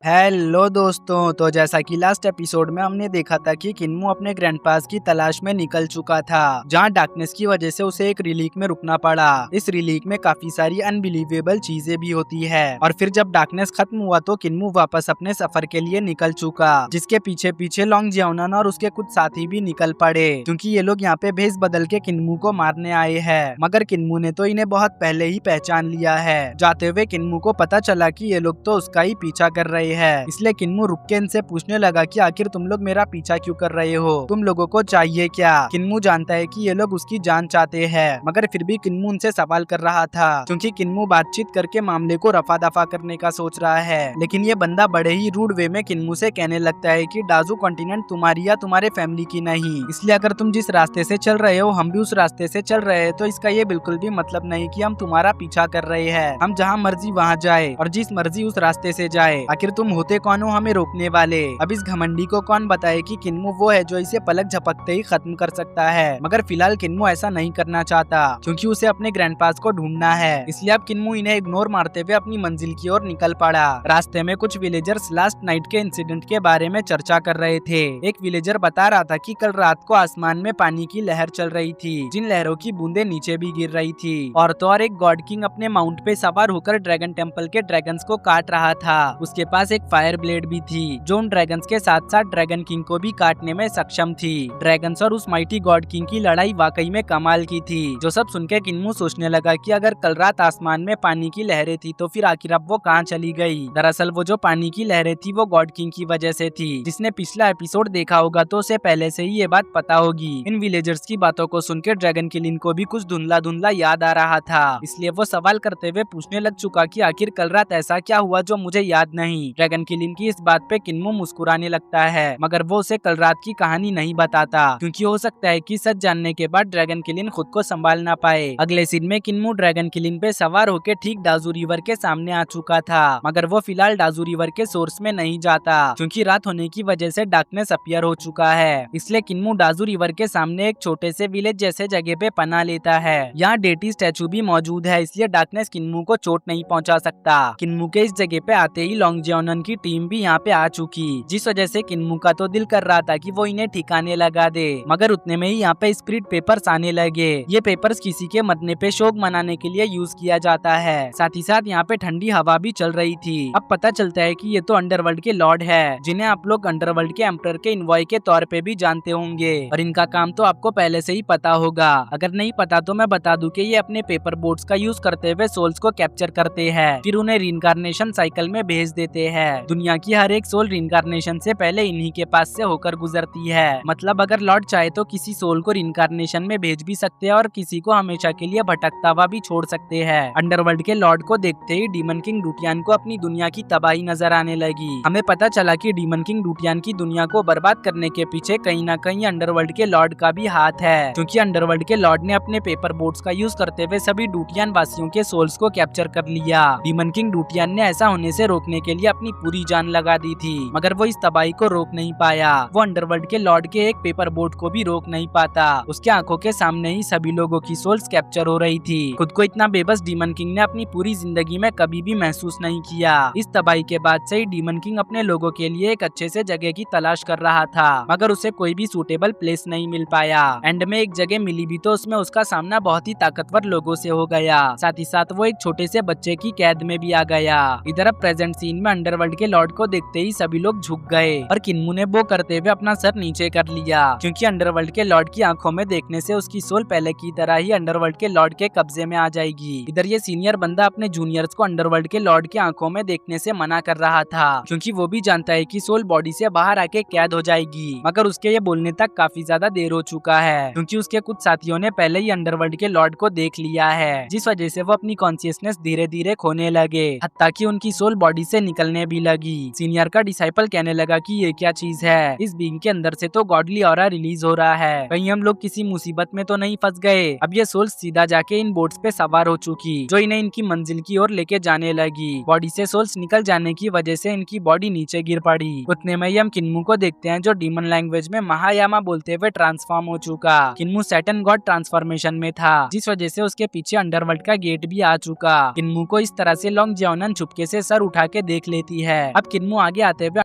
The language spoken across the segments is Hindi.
हेलो दोस्तों, तो जैसा कि लास्ट एपिसोड में हमने देखा था कि किन्मू अपने ग्रैंडपास की तलाश में निकल चुका था, जहां डार्कनेस की वजह से उसे एक रिलीक में रुकना पड़ा। इस रिलीक में काफी सारी अनबिलीवेबल चीजें भी होती है और फिर जब डार्कनेस खत्म हुआ तो किन्मू वापस अपने सफर के लिए निकल चुका, जिसके पीछे पीछे लोंग जियाओनन और उसके कुछ साथी भी निकल पड़े, क्योंकि ये लोग यहाँ पे भेस बदल के किन्मू को मारने आए हैं। मगर किन्मू ने तो इन्हें बहुत पहले ही पहचान लिया है। जाते हुए किन्मू को पता चला कि ये लोग तो उसका ही पीछा कर रहे है, इसलिए किन्मू रुक के इनसे पूछने लगा कि आखिर तुम लोग मेरा पीछा क्यों कर रहे हो, तुम लोगों को चाहिए क्या। किन्मू जानता है कि ये लोग उसकी जान चाहते हैं, मगर फिर भी किन्मू उनसे सवाल कर रहा था, क्योंकि किन्मू बातचीत करके मामले को रफा दफा करने का सोच रहा है। लेकिन ये बंदा बड़े ही रूड वे में किन्मू से कहने लगता है कि डाजू कॉन्टिनेंट तुम्हारी या तुम्हारे फैमिली की नहीं, इसलिए अगर तुम जिस रास्ते से चल रहे हो हम भी उस रास्ते से चल रहे हैं, तो इसका ये बिल्कुल भी मतलब नहीं कि हम तुम्हारा पीछा कर रहे हैं। हम जहाँ मर्जी वहाँ जाए और जिस मर्जी उस रास्ते से जाए। आखिर तुम होते कौन हो हमें रोकने वाले। अब इस घमंडी को कौन बताए कि किन्मू वो है जो इसे पलक झपकते ही खत्म कर सकता है। मगर फिलहाल किन्मू ऐसा नहीं करना चाहता, क्योंकि उसे अपने ग्रैंडपास को ढूंढना है। इसलिए अब किन्मू इन्हें इग्नोर मारते हुए अपनी मंजिल की ओर निकल पड़ा। रास्ते में कुछ विलेजर्स लास्ट नाइट के इंसिडेंट के बारे में चर्चा कर रहे थे। एक विलेजर बता रहा था कि कल रात को आसमान में पानी की लहर चल रही थी, जिन लहरों की बूंदे नीचे भी गिर रही थी। और तो और एक गॉड किंग अपने माउंट पे सवार होकर ड्रैगन टेम्पल के ड्रैगन्स को काट रहा था। उसके पास एक फायर ब्लेड भी थी, जो उन ड्रैगन्स के साथ साथ ड्रैगन किंग को भी काटने में सक्षम थी। ड्रैगन्स और उस माइटी गॉड किंग की लड़ाई वाकई में कमाल की थी, जो सब सुनकर किन्मू सोचने लगा कि अगर कल रात आसमान में पानी की लहरें थी तो फिर आखिर अब वो कहाँ चली गई। दरअसल वो जो पानी की लहरें थी वो गॉड किंग की वजह से थी। जिसने पिछला एपिसोड देखा होगा तो उसे पहले से ही ये बात पता होगी। इन विलेजर्स की बातों को सुनकर ड्रैगन किंग को भी कुछ धुंधला धुंधला याद आ रहा था, इसलिए वो सवाल करते हुए पूछने लग चुका कि आखिर कल रात ऐसा क्या हुआ जो मुझे याद नहीं। ड्रैगन किंग की इस बात पे किन्मू मुस्कुराने लगता है, मगर वो उसे कल रात की कहानी नहीं बताता, क्योंकि हो सकता है कि सच जानने के बाद ड्रैगन किंग खुद को संभाल ना पाए। अगले सीन में किन्मू ड्रैगन किंग पे सवार होकर ठीक डाजू रिवर के सामने आ चुका था, मगर वो फिलहाल डाजू रिवर के सोर्स में नहीं जाता, क्योंकि रात होने की वजह से डार्कनेस अपीयर हो चुका है। इसलिए किन्मू डाजू रिवर के सामने एक छोटे से विलेज जैसे जगह पे पनाह लेता है। यहाँ डेटी स्टैचू भी मौजूद है, इसलिए डार्कनेस किन्मू को चोट नहीं पहुँचा सकता। किन्मू के इस जगह पे आते ही लोंग जियाओनन की टीम भी यहाँ पे आ चुकी, जिस वजह से किन्मू का तो दिल कर रहा था कि वो इन्हें ठिकाने लगा दे। मगर उतने में ही यहाँ पे स्पिरिट पेपर्स आने लगे। ये पेपर्स किसी के मरने पे शोक मनाने के लिए यूज किया जाता है। साथ ही साथ यहाँ पे ठंडी हवा भी चल रही थी। अब पता चलता है कि ये तो अंडरवर्ल्ड के लॉर्ड है, जिन्हें आप लोग अंडरवर्ल्ड के एम्परर के इन्वॉय के तौर पे भी जानते होंगे, और इनका काम तो आपको पहले से ही पता होगा। अगर नहीं पता तो मैं बता दूं कि ये अपने पेपर बोट्स का यूज करते हुए सोल्स को कैप्चर करते हैं, फिर उन्हें रीइंकार्नेशन साइकिल में भेज देते हैं। दुनिया की हर एक सोल रीइंकार्नेशन से पहले इन्हीं के पास से होकर गुजरती है। मतलब अगर लॉर्ड चाहे तो किसी सोल को रीइंकार्नेशन में भेज भी सकते हैं और किसी को हमेशा के लिए भटकता हुआ भी छोड़ सकते हैं। अंडरवर्ल्ड के लॉर्ड को देखते ही डीमन किंग डूटियान को अपनी दुनिया की तबाही नजर आने लगी। हमें पता चला कि डीमन किंग डूटियान की दुनिया को बर्बाद करने के पीछे कहीं ना कहीं अंडरवर्ल्ड के लॉर्ड का भी हाथ है, क्योंकि अंडरवर्ल्ड के लॉर्ड ने अपने पेपर बोट्स का यूज करते हुए सभी डूटियान वासियों के सोल्स को कैप्चर कर लिया। डीमन किंग डूटियान ने ऐसा होने से रोकने के लिए अपनी पूरी जान लगा दी थी, मगर वो इस तबाही को रोक नहीं पाया। वो अंडरवर्ल्ड के लॉर्ड के एक पेपर बोट को भी रोक नहीं पाता। उसके आंखों के सामने ही सभी लोगों की सोल्स कैप्चर हो रही थी। खुद को इतना बेबस डीमन किंग ने अपनी पूरी जिंदगी में कभी भी महसूस नहीं किया। इस तबाही के बाद से ही डीमन किंग अपने लोगों के लिए एक अच्छे से जगह की तलाश कर रहा था, मगर उसे कोई भी सूटेबल प्लेस नहीं मिल पाया। एंड में एक जगह मिली भी तो उसमें उसका सामना बहुत ही ताकतवर लोगों से हो गया। साथ ही साथ वो एक छोटे से बच्चे की कैद में भी आ गया। इधर अब प्रेजेंट सीन में अंडरवर्ल्ड के लॉर्ड को देखते ही सभी लोग झुक गए, और किन्मू ने वो करते हुए अपना सर नीचे कर लिया, क्योंकि अंडरवर्ल्ड के लॉर्ड की आंखों में देखने से उसकी सोल पहले की तरह ही अंडरवर्ल्ड के लॉर्ड के कब्जे में आ जाएगी। इधर ये सीनियर बंदा अपने जूनियर्स को अंडरवर्ल्ड के लॉर्ड की आंखों में देखने से मना कर रहा था, क्योंकि वो भी जानता है कि सोल बॉडी से बाहर आके कैद हो जाएगी। मगर उसके ये बोलने तक काफी ज्यादा देर हो चुका है, क्योंकि उसके कुछ साथियों ने पहले ही अंडरवर्ल्ड के लॉर्ड को देख लिया है, जिस वजह से वो अपनी कॉन्शियसनेस धीरे धीरे खोने लगे, हत्ता कि उनकी सोल बॉडी से निकलने भी लगी। सीनियर का डिसाइपल कहने लगा कि ये क्या चीज है, इस बीइंग के अंदर से तो गॉडली ऑरा रिलीज हो रहा है, कहीं हम लोग किसी मुसीबत में तो नहीं फंस गए। अब ये सोल्स सीधा जाके इन बोट्स पे सवार हो चुकी, जो इन्हें इनकी मंजिल की ओर लेके जाने लगी। बॉडी से सोल्स निकल जाने की वजह से इनकी बॉडी नीचे गिर पड़ी। उतने में ही हम किन्मू को देखते हैं, जो डीमन लैंग्वेज में महायामा बोलते हुए ट्रांसफॉर्म हो चुका। किन्मू सैटर्न गॉड ट्रांसफॉर्मेशन में था, जिस वजह से उसके पीछे अंडरवर्ल्ड का गेट भी आ चुका। किन्मू को इस तरह से लोंग जियाओनन चुपके से सर उठा के देख लेती जाती है। अब किन्मू आगे आते हुए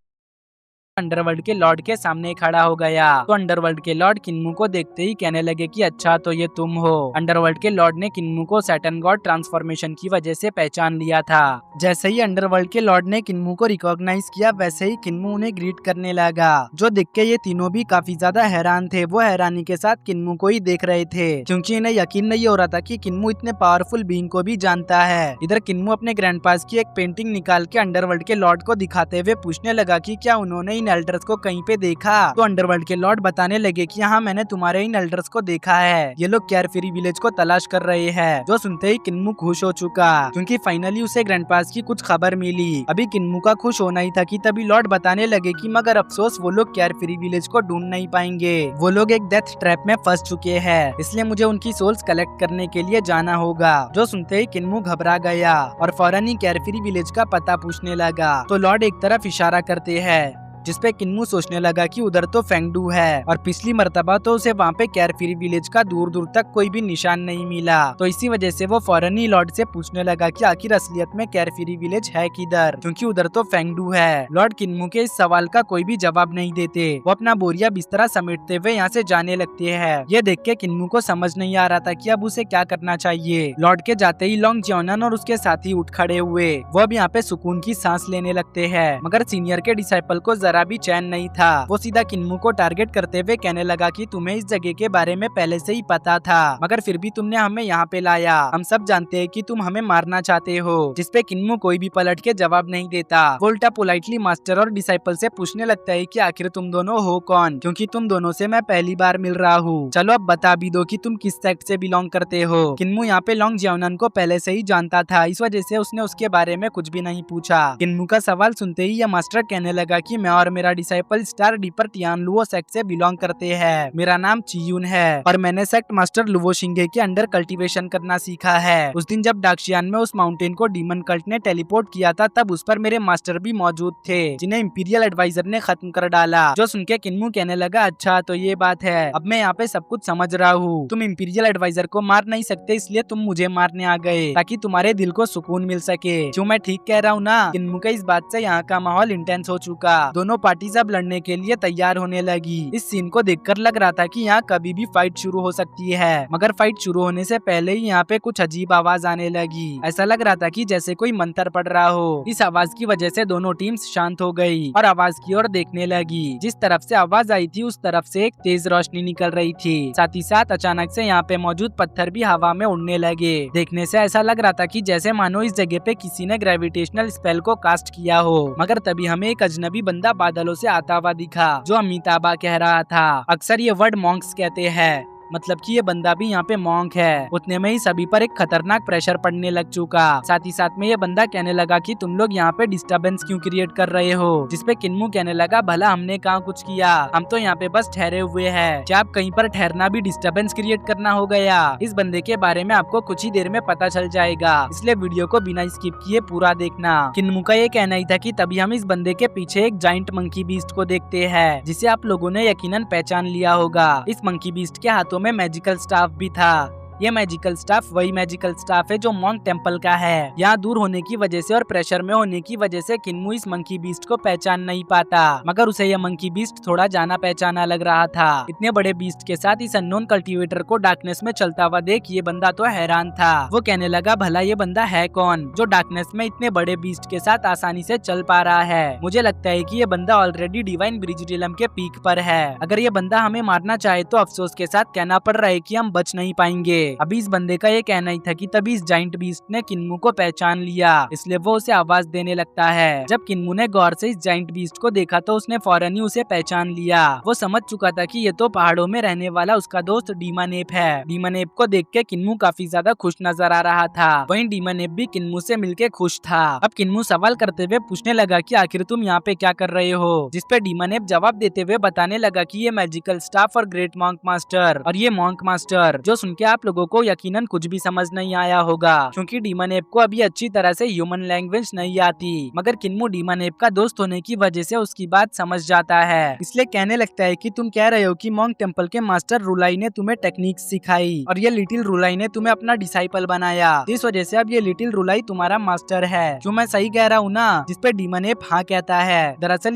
अंडरवर्ल्ड के लॉर्ड के सामने खड़ा हो गया। तो अंडरवर्ल्ड के लॉर्ड किन्मू को देखते ही कहने लगे कि अच्छा तो ये तुम हो। अंडरवर्ल्ड के लॉर्ड ने किन्मू को सैटर्न गॉड ट्रांसफॉर्मेशन की वजह से पहचान लिया था। जैसे ही अंडरवर्ल्ड के लॉर्ड ने किन्मू को रिकॉग्नाइज किया वैसे ही किन्मू उन्हें ग्रीट करने लगा। जो देख के ये तीनों भी काफी ज्यादा हैरान थे। वो हैरानी के साथ किन्मू को ही देख रहे थे क्योंकि इन्हें यकीन नहीं हो रहा था कि किन्मू इतने पावरफुल बीइंग को भी जानता है। इधर किन्मू अपने ग्रैंडपास की एक पेंटिंग निकाल के अंडरवर्ल्ड के लॉर्ड को दिखाते हुए पूछने लगा कि क्या उन्होंने इन एल्डर्स को कहीं पे देखा। तो अंडरवर्ल्ड के लॉर्ड बताने लगे कि हाँ मैंने तुम्हारे इन एल्डर्स को देखा है। ये लोग केयरफ्री विलेज को तलाश कर रहे हैं। जो सुनते ही किन्मू खुश हो चुका क्योंकि फाइनली उसे ग्रैंडपास की कुछ खबर मिली। अभी किन्मू का खुश होना ही था कि तभी लॉर्ड बताने लगे कि मगर अफसोस वो लोग केयरफ्री विलेज को ढूंढ नहीं पाएंगे। वो लोग एक डेथ ट्रैप में फंस चुके हैं, इसलिए मुझे उनकी सोल्स कलेक्ट करने के लिए जाना होगा। जो सुनते ही किन्मू घबरा गया और फौरन ही केयरफ्री विलेज का पता पूछने लगा। तो लॉर्ड एक तरफ इशारा करते हैं जिसपे किन्मू सोचने लगा कि उधर तो फेंगडू है और पिछली मर्तबा तो उसे वहाँ पे केयरफ्री विलेज का दूर दूर तक कोई भी निशान नहीं मिला। तो इसी वजह से वो फौरन ही लॉर्ड से पूछने लगा कि आखिर असलियत में केयरफ्री विलेज है किधर, क्योंकि उधर तो फेंगडू है। लॉर्ड किन्मू के इस सवाल का कोई भी जवाब नहीं देते। वो अपना बोरिया बिस्तरा समेटते हुए यहाँ से जाने लगते हैं। ये देख के किन्मू को समझ नहीं आ रहा था कि अब उसे क्या करना चाहिए। लॉर्ड के जाते ही लॉन्ग जियोनन और उसके साथी उठ खड़े हुए। वो अब यहाँ पे सुकून की सांस लेने लगते हैं। मगर सीनियर के डिसाइपल को जरा भी चैन नहीं था। वो सीधा किन्मू को टारगेट करते हुए कहने लगा कि तुम्हें इस जगह के बारे में पहले से ही पता था, मगर फिर भी तुमने हमें यहाँ पे लाया। हम सब जानते हैं कि तुम हमें मारना चाहते हो। जिसपे किन्मू कोई भी पलट के जवाब नहीं देता। वो उल्टा पोलाइटली मास्टर और डिसाइपल से पूछने लगता है कि आखिर तुम दोनों हो कौन, क्योंकि तुम दोनों से मैं पहली बार मिल रहा हूँ। चलो अब बता भी दो कि तुम किस सेक्ट से बिलोंग करते हो। किन्मू यहाँ पे लॉन्ग जियोनन को पहले से ही जानता था, इस वजह से उसने उसके बारे में कुछ भी नहीं पूछा। किन्मू का सवाल सुनते ही यह मास्टर कहने लगा कि मैं और मेरा डिसाइपल स्टार डीपर टियानलुओ सेक्ट से बिलोंग करते हैं। मेरा नाम चियून है और मैंने सेक्ट मास्टर लुवो शिंगे के अंडर कल्टीवेशन करना सीखा है। उस दिन जब डाक्शियान में उस माउंटेन को डीमन कल्ट ने टेलीपोर्ट किया था तब उस पर मेरे मास्टर भी मौजूद थे, जिन्हें इंपीरियल एडवाइजर ने खत्म कर डाला। जो सुन के किन्मू कहने लगा अच्छा तो ये बात है, अब मैं यहाँ पे सब कुछ समझ रहा हूँ। तुम इंपीरियल एडवाइजर को मार नहीं सकते, इसलिए तुम मुझे मारने आ गए ताकि तुम्हारे दिल को सुकून मिल सके। क्यों मैं ठीक कह रहा हूँ ना। किन्मू के इस बात से यहाँ का माहौल इंटेंस हो चुका। दोनों पार्टीज अब लड़ने के लिए तैयार होने लगी। इस सीन को देखकर लग रहा था कि यहाँ कभी भी फाइट शुरू हो सकती है, मगर फाइट शुरू होने से पहले ही यहाँ पे कुछ अजीब आवाज आने लगी। ऐसा लग रहा था कि जैसे कोई मंत्र पढ़ रहा हो। इस आवाज की वजह से दोनों टीम्स शांत हो गई और आवाज की ओर देखने लगी। जिस तरफ से आवाज आई थी उस तरफ से एक तेज रोशनी निकल रही थी। साथ ही साथ अचानक से यहाँ पे मौजूद पत्थर भी हवा में उड़ने लगे। देखने से ऐसा लग रहा था कि जैसे मानो इस जगह पे किसी ने ग्रेविटेशनल स्पेल को कास्ट किया हो। मगर तभी हमें एक अजनबी बंदा बादलों से आता हुआ दिखा जो अमिताभा कह रहा था। अक्सर ये वर्ड मॉन्क्स कहते हैं, मतलब कि ये बंदा भी यहाँ पे मॉन्क है। उतने में ही सभी पर एक खतरनाक प्रेशर पड़ने लग चुका। साथ ही साथ में ये बंदा कहने लगा कि तुम लोग यहाँ पे डिस्टरबेंस क्यों क्रिएट कर रहे हो। जिसपे किन्मू कहने लगा भला हमने कहाँ कुछ किया, हम तो यहाँ पे बस ठहरे हुए हैं। क्या आप कहीं पर ठहरना भी डिस्टरबेंस क्रिएट करना हो गया। इस बंदे के बारे में आपको कुछ ही देर में पता चल जाएगा, इसलिए वीडियो को बिना स्किप किए पूरा देखना। किन्मू का ये कहना ही था कि तभी हम इस बंदे के पीछे एक जाइंट मंकी बीस्ट को देखते हैं, जिसे आप लोगों ने यकीनन पहचान लिया होगा। इस मंकी बीस्ट के हाथों में मैजिकल स्टाफ भी था। ये मैजिकल स्टाफ वही मैजिकल स्टाफ है जो मॉन्क टेम्पल का है। यहाँ दूर होने की वजह से और प्रेशर में होने की वजह से किन्मू इस मंकी बीस्ट को पहचान नहीं पाता, मगर उसे यह मंकी बीस्ट थोड़ा जाना पहचाना लग रहा था। इतने बड़े बीस्ट के साथ इस अननोन कल्टीवेटर को डार्कनेस में चलता हुआ देख ये बंदा तो हैरान था। वो कहने लगा भला ये बंदा है कौन जो डार्कनेस में इतने बड़े बीस्ट के साथ आसानी से चल पा रहा है। मुझे लगता है कि ये बंदा ऑलरेडी डिवाइन ब्रिज रिलम के पीक पर है। अगर ये बंदा हमें मारना चाहे तो अफसोस के साथ कहना पड़ रहा है कि हम बच नहीं पाएंगे। अभी इस बंदे का ये कहना ही था कि तभी इस जाइंट बीस्ट ने किन्मू को पहचान लिया, इसलिए वो उसे आवाज देने लगता है। जब किन्मू ने गौर से इस जाइंट बीस्ट को देखा तो उसने फौरन ही उसे पहचान लिया। वो समझ चुका था कि ये तो पहाड़ों में रहने वाला उसका दोस्त डीमोनेप है। डीमोनेप को देख के किन्मू काफी ज्यादा खुश नजर आ रहा था। वहीं डीमोनेप भी किन्मू से मिलके खुश था। अब किन्मू सवाल करते हुए पूछने लगा कि आखिर तुम यहाँ पे क्या कर रहे हो। जिसपे डीमोनेप जवाब देते हुए बताने लगा कि ये मैजिकल स्टाफ और ग्रेट मॉन्क मास्टर और ये मॉन्क मास्टर। जो सुन के आप लोगों लोगों को यकीनन कुछ भी समझ नहीं आया होगा, क्योंकि डीमन एप को अभी अच्छी तरह से ह्यूमन लैंग्वेज नहीं आती। मगर किन्मू डीमन एप का दोस्त होने की वजह से उसकी बात समझ जाता है, इसलिए कहने लगता है कि तुम कह रहे हो कि मॉन्क टेम्पल के मास्टर रुलाई ने तुम्हें टेक्निक सिखाई और ये लिटिल रुलाई ने तुम्हें अपना डिसाइपल बनाया, इस वजह से अब ये लिटिल रुलाई तुम्हारा मास्टर है। क्यों मैं सही कह रहा हूँ ना? जिसपे डीमन एप हाँ कहता है। दरअसल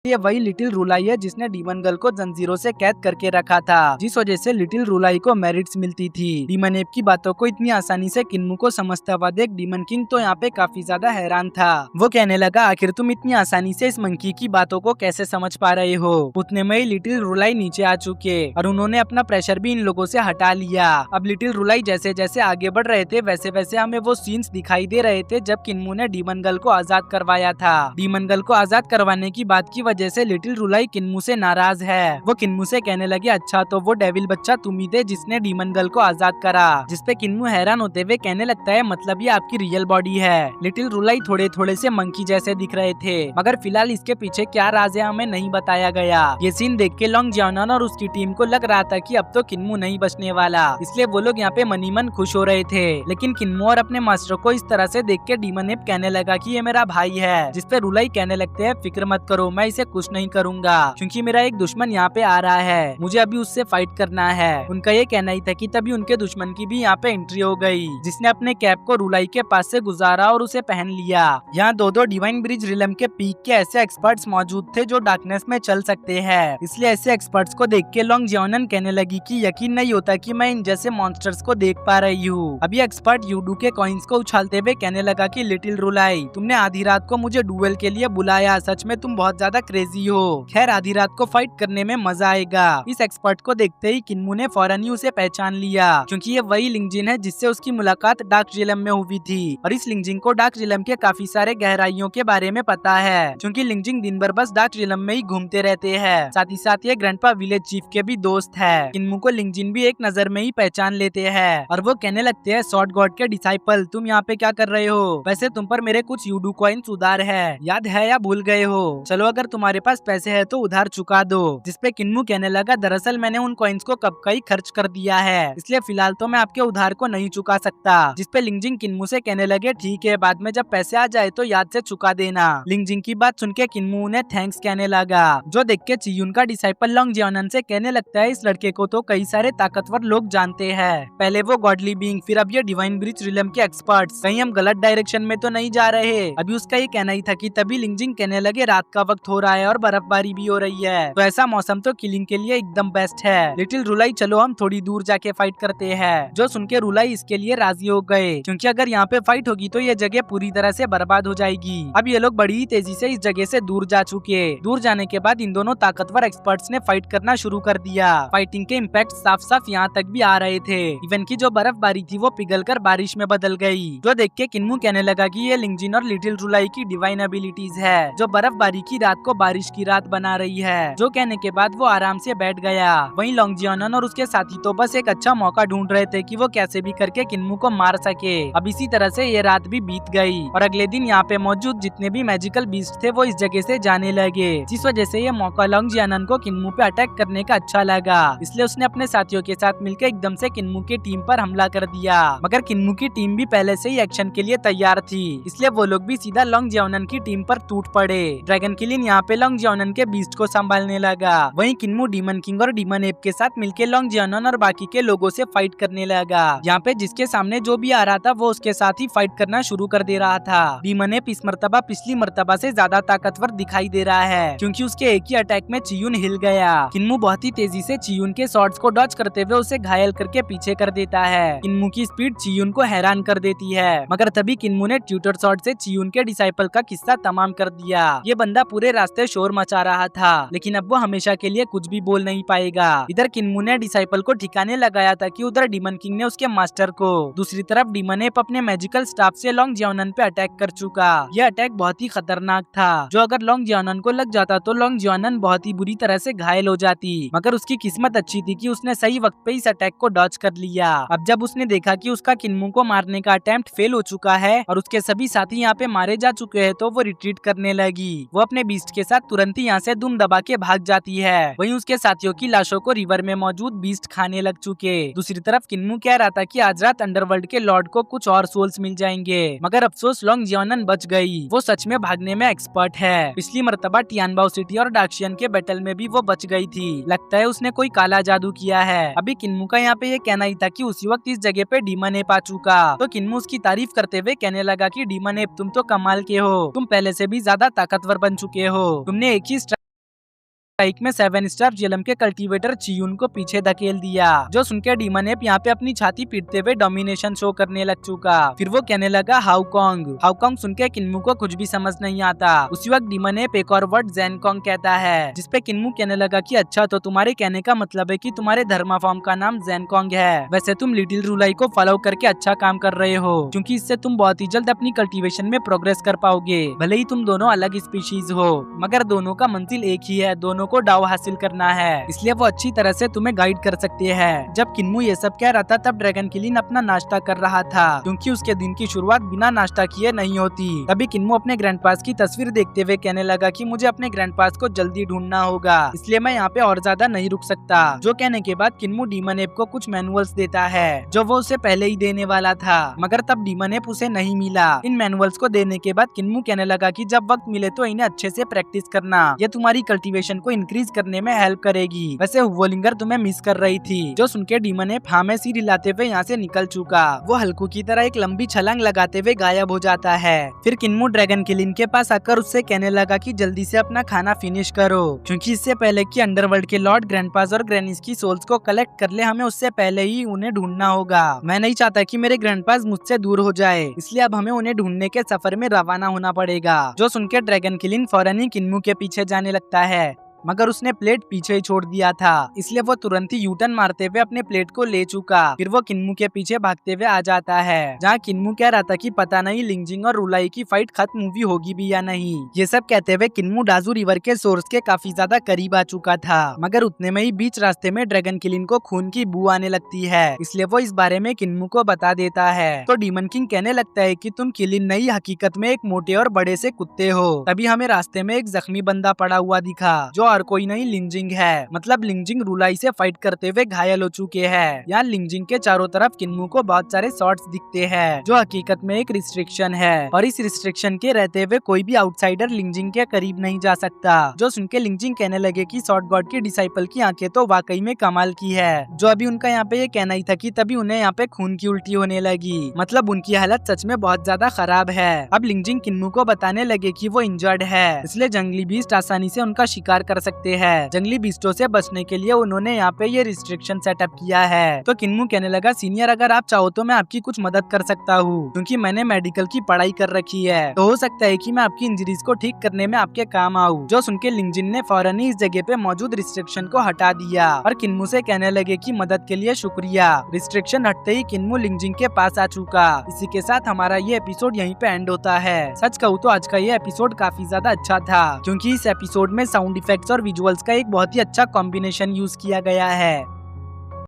ये वही लिटिल रुलाई है जिसने डीमन गर्ल को जंजीरों से कैद करके रखा था, जिस वजह से लिटिल रुलाई को मेरिट्स मिलती थी। डीमन एप की बातों को इतनी आसानी से किन्मू को समझता हुआ देख डीमन किंग तो यहाँ पे काफी ज्यादा हैरान था। वो कहने लगा, आखिर तुम इतनी आसानी से इस मंकी की बातों को कैसे समझ पा रहे हो? उतने में ही लिटिल रुलाई नीचे आ चुके और उन्होंने अपना प्रेशर भी इन लोगों से हटा लिया। अब लिटिल रुलाई जैसे जैसे आगे बढ़ रहे थे वैसे वैसे हमें वो सीन्स दिखाई दे रहे थे जब किन्मू ने डीमन गर्ल को आजाद करवाया था। डीमन गर्ल को आजाद करवाने की बात की वजह से लिटिल रुलाई किन्मू से नाराज है। वो किन्मू से कहने लगे, अच्छा तो वो डेविल बच्चा तुम ही थे जिसने डीमन गर्ल को आजाद करा। जिसपे किन्मू हैरान होते हुए कहने लगता है, मतलब ये आपकी रियल बॉडी है। लिटिल रुलाई थोड़े थोड़े से मंकी जैसे दिख रहे थे, मगर फिलहाल इसके पीछे क्या राज है हमें नहीं बताया गया। ये सीन देख के लॉन्ग जियानन और उसकी टीम को लग रहा था कि अब तो किन्मू नहीं बचने वाला, इसलिए वो लोग यहाँ पे मनी मन खुश हो रहे थे। लेकिन किन्मू और अपने मास्टर को इस तरह से देख के डीमन एप कहने लगा कि ये मेरा भाई है। जिसपे रुलाई कहने लगते हैं, फिक्र मत करो, मैं इसे कुछ नहीं करूंगा, क्योंकि मेरा एक दुश्मन यहाँ पे आ रहा है, मुझे अभी उससे फाइट करना है। उनका ये कहना ही था कि तभी उनके दुश्मन की भी यहाँ पे एंट्री हो गई, जिसने अपने कैप को रुलाई के पास से गुजारा और उसे पहन लिया। यहाँ दो डिवाइन ब्रिज रिलम के पीक के ऐसे एक्सपर्ट्स मौजूद थे जो डार्कनेस में चल सकते हैं, इसलिए ऐसे एक्सपर्ट्स को देख के लॉन्ग जियोनन कहने लगी कि यकीन नहीं होता कि मैं इन जैसे मॉन्स्टर्स को देख पा रही हूँ। अभी एक्सपर्ट यूडू के कॉइन्स को उछालते हुए कहने लगा कि लिटिल रुलाई, तुमने आधी रात को मुझे डुएल के लिए बुलाया, सच में तुम बहुत ज्यादा क्रेजी हो। खैर आधी रात को फाइट करने में मजा आएगा। इस एक्सपर्ट को देखते ही किन्मू ने फौरन ही उसे पहचान लिया, क्योंकि ये वही लिंगजिन है जिससे उसकी मुलाकात डार्क रिलम में हुई थी। और इस लिंगजिन को डार्क रिलम के काफी सारे गहराइयों के बारे में पता है, क्योंकि लिंगजिन दिन भर बस डार्क रिलम में ही घूमते रहते हैं। साथ ही साथ ये ग्रैंडपा विलेज चीफ के भी दोस्त है। किन्मू को लिंगजिन भी एक नजर में ही पहचान लेते हैं और वो कहने लगते हैं, सॉर्ड गॉड के डिसाइपल तुम यहाँ पे क्या कर रहे हो? वैसे तुम पर मेरे कुछ यूडू कॉइन्स उधार है, याद है या भूल गए हो? चलो अगर तुम्हारे पास पैसे है तो उधार चुका दो। जिसपे किन्मू कहने लगा, दरअसल मैंने उन कॉइन्स को कब का ही खर्च कर दिया है, इसलिए फिलहाल तो मैं आपके उधार को नहीं चुका सकता। जिसपे लिंगजिंग किन्मू से कहने लगे, ठीक है, बाद में जब पैसे आ जाए तो याद से चुका देना। लिंगजिंग की बात सुन के किन्मू उन्हें थैंक्स कहने लगा, जो देख के चियुन का डिसाइपल लॉन्ग जियोनन से कहने लगता है, इस लड़के को तो कई सारे ताकतवर लोग जानते हैं, पहले वो गॉडली बीइंग, फिर अब ये डिवाइन ब्रिज रिलम के एक्सपर्ट्स, कहीं हम गलत डायरेक्शन में तो नहीं जा रहे? अभी उसका ये कहना ही था कि तभी लिंगजिंग कहने लगे, रात का वक्त हो रहा है और बर्फबारी भी हो रही है, तो ऐसा मौसम तो किलिंग के लिए एकदम बेस्ट है। लिटिल रुलाई, चलो हम थोड़ी दूर जाके फाइट करते हैं। जो सुन के रुलाई इसके लिए राजी हो गए, क्योंकि अगर यहाँ पे फाइट होगी तो ये जगह पूरी तरह से बर्बाद हो जाएगी। अब ये लोग बड़ी ही तेजी से इस जगह से दूर जा चुके। दूर जाने के बाद इन दोनों ताकतवर एक्सपर्ट्स ने फाइट करना शुरू कर दिया। फाइटिंग के इम्पैक्ट साफ साफ यहाँ तक भी आ रहे थे। इवन की जो बर्फबारी थी वो पिघलकर बारिश में बदल गई, जो देख के किन्मू कहने लगा कि ये लिंगजिन और लिटिल रुलाई की डिवाइन एबिलिटीज है, जो बर्फबारी की रात को बारिश की रात बना रही है। जो कहने के बाद वो आराम से बैठ गया। वहीं लॉन्ग जियोनन और उसके साथी तो बस एक अच्छा मौका ढूंढ रहे थे कि वो कैसे भी करके किन्मू को मार सके। अब इसी तरह से ये रात भी बीत गई और अगले दिन यहाँ पे मौजूद जितने भी मैजिकल बीस्ट थे वो इस जगह से जाने लगे, जिस वजह से ये मौका लॉन्ग जियोनन को किन्मू पे अटैक करने का अच्छा लगा। इसलिए उसने अपने साथियों के साथ मिलकर एकदम से किन्मू की टीम पर हमला कर दिया। मगर किन्मू की टीम भी पहले से ही एक्शन के लिए तैयार थी, इसलिए वो लोग भी सीधा लॉन्ग जियोनन की टीम पर टूट पड़े। ड्रैगन किलिन यहाँ पे लॉन्ग जियोनन के बीस्ट को संभालने लगा। वहीं किन्मू डीमन किंग और डीमन एप के साथ मिलकर लॉन्ग जियोनन और बाकी के लोगों से फाइट करने लगा। यहाँ पे जिसके सामने जो भी आ रहा था वो उसके साथ ही फाइट करना शुरू कर दे रहा था। डीमन एप इस मर्तबा पिछली मर्तबा से ज्यादा ताकतवर दिखाई दे रहा है, क्योंकि उसके एक ही अटैक में चियुन हिल गया। किन्मू बहुत ही तेजी से चियुन के शॉट्स को डॉज करते हुए उसे घायल करके पीछे कर देता है। किन्मू की स्पीड चियुन को हैरान कर देती है, मगर तभी किन्मू ने ट्यूटर शॉट से चियुन के डिसाइपल का किस्सा तमाम कर दिया। ये बंदा पूरे रास्ते शोर मचा रहा था, लेकिन अब वो हमेशा के लिए कुछ भी बोल नहीं पाएगा। इधर किन्मू ने डिसाइपल को ठिकाने लगाया था कि उधर डीमन किंग ने उसके मास्टर को, दूसरी तरफ डीमन एप अपने मैजिकल स्टाफ से लॉन्ग जियोनन पे अटैक कर चुका। यह अटैक बहुत ही खतरनाक था, जो अगर लॉन्ग जियोनन को लग जाता तो लॉन्ग जियोनन बहुत ही बुरी तरह से घायल हो जाती। मगर उसकी किस्मत अच्छी थी कि उसने सही वक्त पे इस अटैक को डॉज कर लिया। अब जब उसने देखा कि उसका किन्मू को मारने का अटेम्प्ट फेल हो चुका है और उसके सभी साथी यहाँ पे मारे जा चुके हैं, तो वो रिट्रीट करने लगी। वो अपने बीस्ट के के साथ तुरंत ही यहाँ से दुम दबा के भाग जाती है। वहीं उसके साथियों की लाशों को रिवर में मौजूद बीस्ट खाने लग चुके। दूसरी तरफ किन्मू कह रहा था कि आज रात अंडरवर्ल्ड के लॉर्ड को कुछ और सोल्स मिल जाएंगे, मगर अफसोस लोंग जियोनन बच गई। वो सच में भागने में एक्सपर्ट है। पिछली मर्तबा टियानबाओ सिटी और डाक्शियन के बैटल में भी वो बच गई थी। लगता है उसने कोई काला जादू किया है। अभी किन्मू का यहाँ पे ये कहना ही था कि उसी वक्त इस जगह पे डीमन एप आ चुका, तो किन्मू उसकी तारीफ करते हुए कहने लगा कि डीमन एप तुम तो कमाल के हो, तुम पहले से भी ज्यादा ताकतवर बन चुके हो। तुमने एक ही स्ट्राइक में 7 स्टार जेलम के कल्टीवेटर चियून को पीछे धकेल दिया। जो सुनकर डीमन एप यहाँ पे अपनी छाती पीटते हुए डोमिनेशन शो करने लग चुका। फिर वो कहने लगा हाउकॉन्ग सुनकर किन्मू को कुछ भी समझ नहीं आता। उसी वक्त डीमन एप एक और वर्ड ज़ेनकोंग कहता है, जिसपे किन्मू कहने लगा कि अच्छा, तो तुम्हारे कहने का मतलब है कि तुम्हारे धर्मा फॉर्म का नाम ज़ेनकोंग है। वैसे तुम लिटिल रुलाई को फॉलो करके अच्छा काम कर रहे हो, क्योंकि इससे तुम बहुत ही जल्द अपनी कल्टीवेशन में प्रोग्रेस कर पाओगे। भले ही तुम दोनों अलग स्पीशीज हो, मगर दोनों का मंजिल एक ही है, दोनों को डाव हासिल करना है। इसलिए वो अच्छी तरह से तुम्हें गाइड कर सकते हैं। जब किन्मू ये सब कह रहा था तब ड्रैगन किलिन अपना नाश्ता कर रहा था, क्योंकि उसके दिन की शुरुआत बिना नाश्ता किए नहीं होती। तभी किन्मू अपने ग्रैंडपास की तस्वीर देखते हुए कहने लगा कि मुझे अपने ग्रैंडपास को जल्दी ढूंढना होगा, इसलिए मैं यहाँ पे और ज्यादा नहीं रुक सकता। जो कहने के बाद किन्मू डीमन एप को कुछ मैनुअल्स देता है, जो वो उसे पहले ही देने वाला था, मगर तब डीमन एप उसे नहीं मिला। इन मैनुअल्स को देने के बाद किन्मू कहने लगा कि जब वक्त मिले तो इन्हें अच्छे से प्रैक्टिस करना, ये तुम्हारी कल्टीवेशन को इंक्रीज करने में हेल्प करेगी। वैसे हुवोलिंगर तुम्हें मिस कर रही थी। जो सुनकर डीमन एप हाँ में सिर हिलाते हुए यहाँ से निकल चुका। वो हल्कू की तरह एक लंबी छलांग लगाते हुए गायब हो जाता है। फिर किन्मू ड्रैगन किलिन के पास आकर उससे कहने लगा कि जल्दी से अपना खाना फिनिश करो, क्योंकि इससे पहले कि अंडरवर्ल्ड के लॉर्ड ग्रैंडपास और ग्रैनीज की सोल्स को कलेक्ट कर ले, हमें उससे पहले ही उन्हें ढूंढना होगा। मैं नहीं चाहता कि मेरे ग्रैंडपास मुझसे दूर हो जाए, इसलिए अब हमें उन्हें ढूंढने के सफर में रवाना होना पड़ेगा। जो सुनकर ड्रैगन किलिन फौरन ही किन्मू के पीछे जाने लगता है, मगर उसने प्लेट पीछे ही छोड़ दिया था, इसलिए वो तुरंत ही यूटर्न मारते हुए अपने प्लेट को ले चुका। फिर वो किन्मू के पीछे भागते हुए आ जाता है, जहाँ किन्मू कह रहा था कि पता नहीं लिंगजिंग और रुलाई की फाइट खत्म हुई होगी भी या नहीं। ये सब कहते हुए किन्मू डाजू रिवर के सोर्स के काफी ज्यादा करीब आ चुका था, मगर उतने में ही बीच रास्ते में ड्रैगन किलिन को खून की बू आने लगती है, इसलिए वो इस बारे में किन्मू को बता देता है। तो डीमन किंग कहने लगता है कि तुम किलिन नहीं, हकीकत में एक मोटे और बड़े से कुत्ते हो। तभी हमें रास्ते में एक जख्मी बंदा पड़ा हुआ दिखा, जो और कोई नहीं लिंगजिंग है। मतलब लिंगजिंग रुलाई से फाइट करते हुए घायल हो चुके हैं। यहाँ लिंगजिंग के चारों तरफ किन्मू को बहुत सारे शॉट्स दिखते हैं, जो हकीकत में एक रिस्ट्रिक्शन है, और इस रिस्ट्रिक्शन के रहते हुए कोई भी आउटसाइडर लिंगजिंग के करीब नहीं जा सकता। जो सुनके लिंगजिंग कहने लगे कि शॉर्ट गॉड की डिसाइपल की आंखें तो वाकई में कमाल की है। जो अभी उनका यहाँ पे ये कहना ही था कि तभी उन्हें यहाँ पे खून की उल्टी होने लगी। मतलब उनकी हालत सच में बहुत ज्यादा खराब है। अब लिंगजिंग किन्मू को बताने लगे कि वो इंजर्ड है, इसलिए जंगली बीस्ट आसानी से उनका शिकार कर सकते हैं। जंगली बीस्टों से बचने के लिए उन्होंने यहाँ पे ये रिस्ट्रिक्शन सेटअप किया है। तो किन्मू कहने लगा, सीनियर अगर आप चाहो तो मैं आपकी कुछ मदद कर सकता हूँ, क्योंकि मैंने मेडिकल की पढ़ाई कर रखी है, तो हो सकता है कि मैं आपकी इंजरीज को ठीक करने में आपके काम आऊँ। जो सुनके लिंगजिन ने फौरन ही इस जगह पे मौजूद रिस्ट्रिक्शन को हटा दिया और किन्मू से कहने लगे कि मदद के लिए शुक्रिया। रिस्ट्रिक्शन हटते ही किन्मू लिंगजिन के पास आ चुका। इसी के साथ हमारा ये एपिसोड यहीं पे एंड होता है। सच कहूँ तो आज का ये एपिसोड काफी ज्यादा अच्छा था, क्योंकि इस एपिसोड में साउंड इफेक्ट्स और विजुअल्स का एक बहुत ही अच्छा कॉम्बिनेशन यूज किया गया है।